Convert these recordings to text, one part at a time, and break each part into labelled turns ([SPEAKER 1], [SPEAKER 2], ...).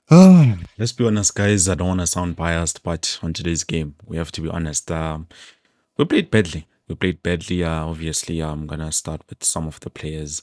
[SPEAKER 1] Let's be honest, guys. I don't want to sound biased, but on today's game, we have to be honest. We played badly. We played badly. Obviously, I'm gonna start with some of the players.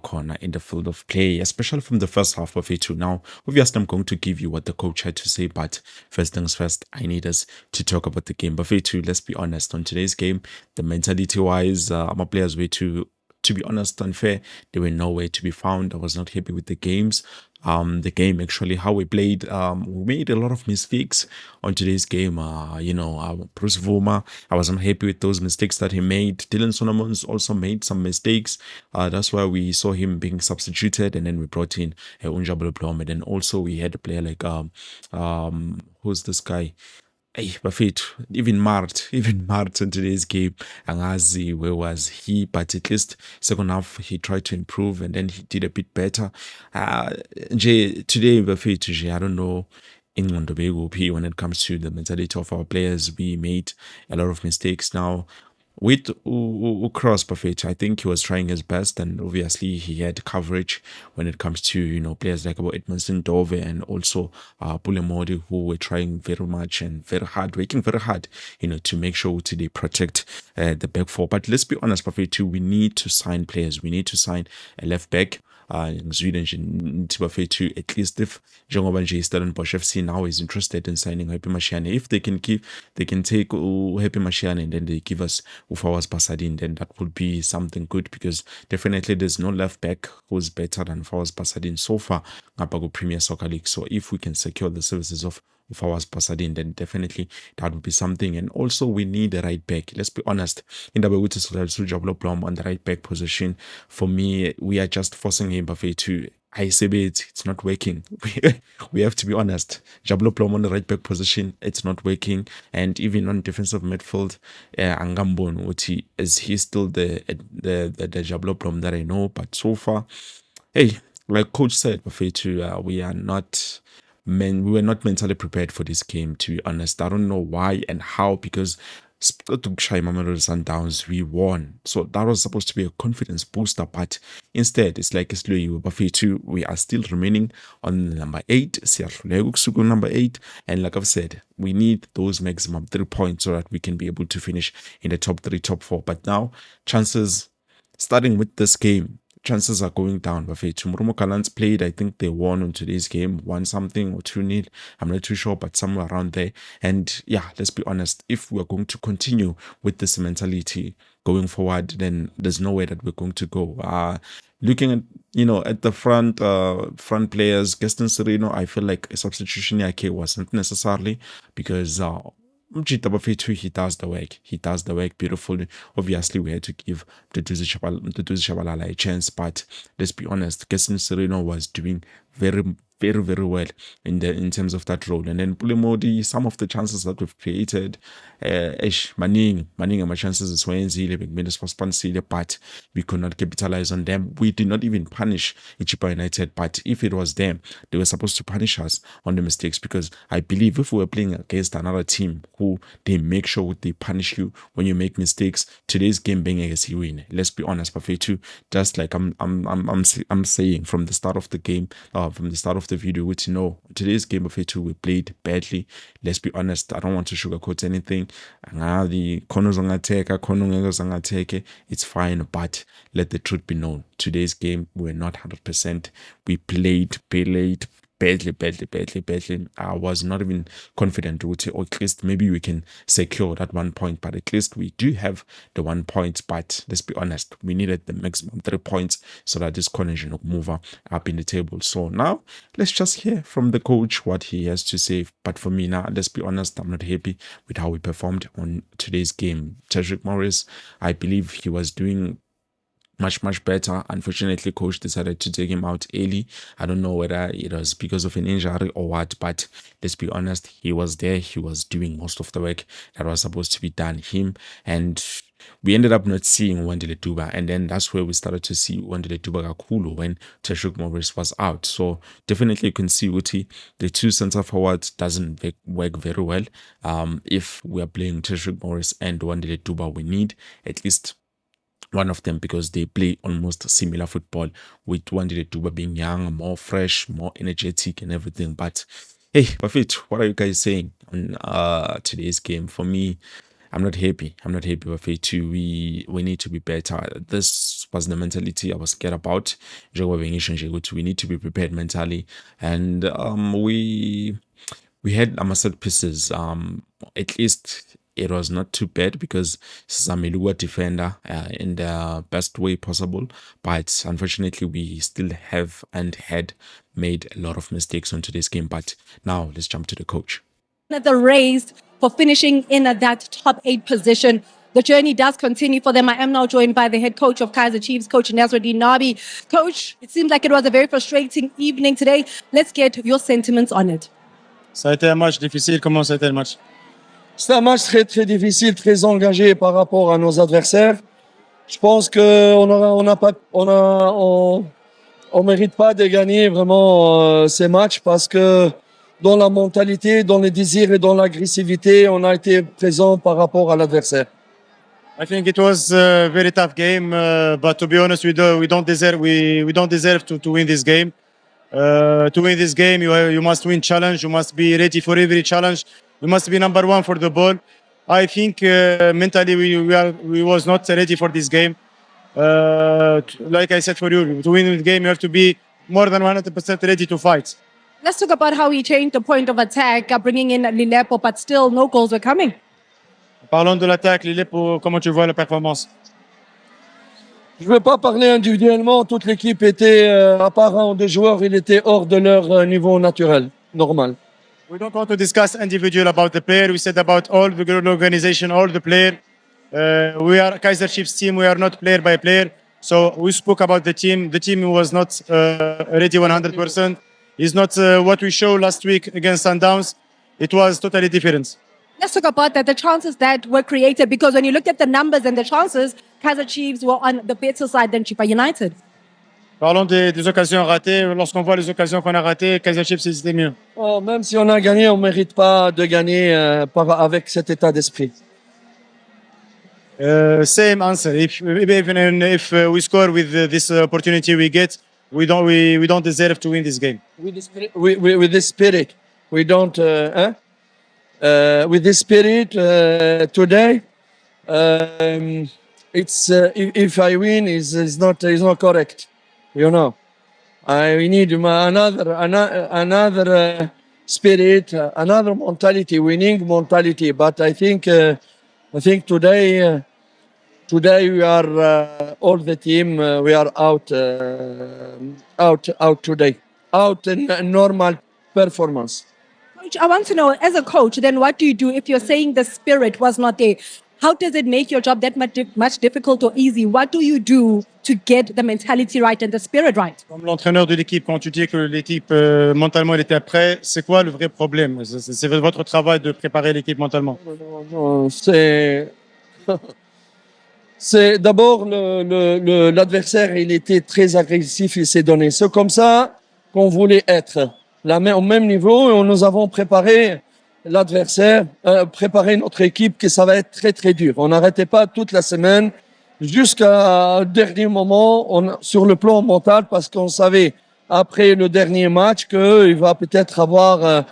[SPEAKER 1] Corner in the field of play, especially from the first half of it to now. Obviously, I'm going to give you what the coach had to say, but first things first, I need us to talk about the game. But too, let's be honest. On today's game, the mentality wise, my players were too. To be honest, unfair. They were nowhere to be found. I was not happy with the games. The game actually, how we played. We made a lot of mistakes on today's game. Bruce Vuma, I wasn't happy with those mistakes that he made. Dylan Solomons also made some mistakes. That's why we saw him being substituted, and then we brought in Unjabul Blom, and then also we had a player like who's this guy? Hey, Bafethu, even Mart in today's game, Angazi, where was he? But at least second half he tried to improve and then he did a bit better. Today, Bafethu, I don't know in Mondobego when it comes to the mentality of our players. We made a lot of mistakes now. With Cross Buffett, I think he was trying his best, and obviously he had coverage when it comes to players like about Edmondson Dove and also Pulemodi, who were trying very much and very hard, working very hard, to make sure they protect the back four. But let's be honest, Buffett, we need to sign players. We need to sign a left back. Sweden nje bafethu at least if njengoba nje Stellenbosch FC now is interested in signing Happy Mashiane, if they can take Happy Mashiane and then they give us Ufawas Pasadin, then that would be something good because definitely there's no left back who's better than Ufawas Pasadin so far ngapha Premier Soccer League. So if we can secure the services of ours Pasadin, then definitely that would be something. And also we need a right back. Let's be honest. In the way with Sujablo Blom on the right back position, for me, we are just forcing him Buffet to I say it's not working. We have to be honest. Jablo Plom on the right back position, it's not working. And even on defensive midfield, Angambon Uti is he still the Jablo Plom that I know, but so far, hey, like coach said, Buffet, we are not we were not mentally prepared for this game, to be honest. I don't know why and how, because Sundowns, we won. So that was supposed to be a confidence booster, but instead, it's like it's Buffet, we are still remaining on number 8. Number 8. And like I've said, we need those maximum 3 points so that we can be able to finish in the top 3, top 4. But now, chances starting with this game, chances are going down. Bafethu Murumo Kalans played, I think they won on today's game, 1 something or 2-0. I'm not too sure, but somewhere around there. And yeah, let's be honest, if we're going to continue with this mentality going forward, then there's no way that we're going to go. Looking at at the front players, Gaston Sereno, I feel like a substitution yake wasn't necessarily because Mjita Bafethu, he does the work. He does the work beautifully. Obviously, we had to give Mduduzi Shabalala a chance, but let's be honest, Kessin Sereno was doing very, very, very well in terms of that role. And then Pulemodi, some of the chances that we've created, maning my chances is wenzile bekumele siphasipanisile, but we could not capitalize on them. We did not even punish Ichipa United, but if it was them, they were supposed to punish us on the mistakes, because I believe if we were playing against another team who they make sure they punish you when you make mistakes, today's game being against you win. Let's be honest, Buffet, just like I'm saying from the start of the game, from the start of the video, which today's game Buffet, we played badly. Let's be honest, I don't want to sugarcoat anything. The corners take it's fine, but let the truth be known. Today's game we're not 100%. We played badly. I was not even confident to, or at least maybe we can secure that 1 point, but at least we do have the 1 point. But let's be honest, we needed the maximum 3 points so that this connection will move up in the table. So now let's just hear from the coach what he has to say. But for me now, let's be honest, I'm not happy with how we performed on today's game. Tedrick Morris, I believe he was doing much better. Unfortunately, coach decided to take him out early. I don't know whether it was because of an injury or what, but let's be honest, he was there. He was doing most of the work that was supposed to be done. Him and we ended up not seeing Wandile Duba, and then that's where we started to see Wandile Duba Kakulu when Teshuk Morris was out. So definitely you can see Uti, the two center forwards doesn't work very well. If we are playing Teshuk Morris and Wandile Duba, we need at least one of them, because they play almost similar football, with Wandile Duba being young, more fresh, more energetic and everything. But hey, Buffett, what are you guys saying on today's game? For me, I'm not happy. I'm not happy, Buffett. We need to be better. This was the mentality I was scared about. We need to be prepared mentally. And we had set pieces. At least it was not too bad, because Samelua defender in the best way possible. But unfortunately, we still have and had made a lot of mistakes on today's game. But now let's jump to the coach.
[SPEAKER 2] The race for finishing in at that top 8 position. The journey does continue for them. I am now joined by the head coach of Kaizer Chiefs, Coach Nasruddin Nabi. Coach, it seems like it was a very frustrating evening today. Let's get your sentiments on it.
[SPEAKER 3] Ça a été un match difficile. Comment ça a été le match?
[SPEAKER 4] C'est un match très très difficile, très engagé par rapport à nos adversaires. Je pense que on mérite pas de gagner vraiment ces matchs, parce que dans la mentalité, dans les désirs et dans l'agressivité, on a été présent par rapport à l'adversaire.
[SPEAKER 3] I think it was a very tough game, but to be honest, we don't deserve to win this game. To win this game, you must win challenge. You must be ready for every challenge. You must be number one for the ball. I think mentally we was not ready for this game. Like I said, for you, to win this game, you have to be more than 100% ready to fight.
[SPEAKER 2] Let's talk about how he changed the point of attack, bringing in Lilepo, but still no goals were coming.
[SPEAKER 3] Parlons de l'attaque, Lille, comment tu vois la performance?
[SPEAKER 4] Je ne veux pas parler individuellement. Toute l'équipe était, à part un ou deux joueurs, il était hors de leur niveau naturel, normal.
[SPEAKER 3] We don't want to discuss individual about the player. We said about all the organization, all the player. We are Kaizer Chiefs team. We are not player by player. So we spoke about the team. The team was not ready 100%. It's not what we showed last week against Sundowns. It was totally different.
[SPEAKER 2] Let's talk about that, the chances that were created, because when you looked at the numbers and the chances, Kaizer Chiefs were on the better side than Chippa United.
[SPEAKER 3] Parlons des occasions ratées. Lorsqu'on voit les occasions qu'on a ratées, Kaizer Chiefs, c'était mieux.
[SPEAKER 4] Oh, même si on a gagné, on ne mérite pas de gagner avec cet état d'esprit.
[SPEAKER 3] Same answer. Even if we score with this opportunity we get, we don't deserve to win this game.
[SPEAKER 4] With this spirit, we don't. With this spirit today, it's if I win is not correct. You know, we need another spirit, another mentality, winning mentality. But I think today we are all the team. We are out today, out in normal performance.
[SPEAKER 2] Coach, I want to know, as a coach, then what do you do if you're saying the spirit was not there? How does it make your job that much difficult or easy? What do you do to get the mentality right and the spirit right?
[SPEAKER 3] Comme l'entraîneur de l'équipe, quand tu dis que l'équipe mentalement elle était prête, c'est quoi le vrai problème? C'est votre travail de préparer l'équipe mentalement.
[SPEAKER 4] Non, c'est d'abord l'adversaire, il était très agressif, il s'est donné. C'est comme ça qu'on voulait être. Au même niveau, et nous avons préparé l'adversaire, préparé notre équipe, que ça va être très très dur. On n'arrêtait pas toute la semaine jusqu'à dernier moment sur le plan mental, parce qu'on savait après le dernier match qu'il va peut-être avoir un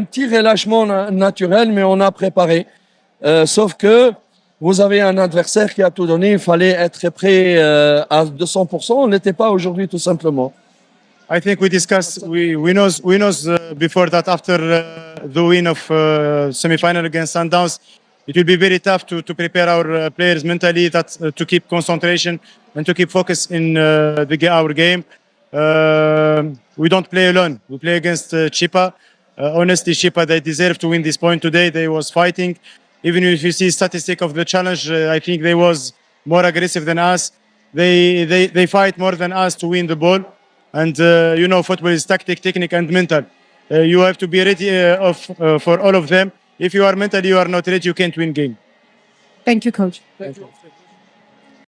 [SPEAKER 4] petit relâchement naturel, mais on a préparé. Sauf que vous avez un adversaire qui a tout donné, il fallait être prêt à 200%. On n'était pas aujourd'hui, tout simplement.
[SPEAKER 3] I think we discussed. We know before that, after the win of semi-final against Sundowns, it will be very tough to prepare our players mentally, to keep concentration and to keep focus in our game. We don't play alone. We play against Chippa. Honestly, Chippa, they deserve to win this point today. They was fighting. Even if you see statistic of the challenge, I think they was more aggressive than us. They fight more than us to win the ball. And football is tactic, technique, and mental. You have to be ready for all of them. If you are mentally, you are not ready, you can't win game.
[SPEAKER 2] Thank you, Coach.
[SPEAKER 4] Thank you.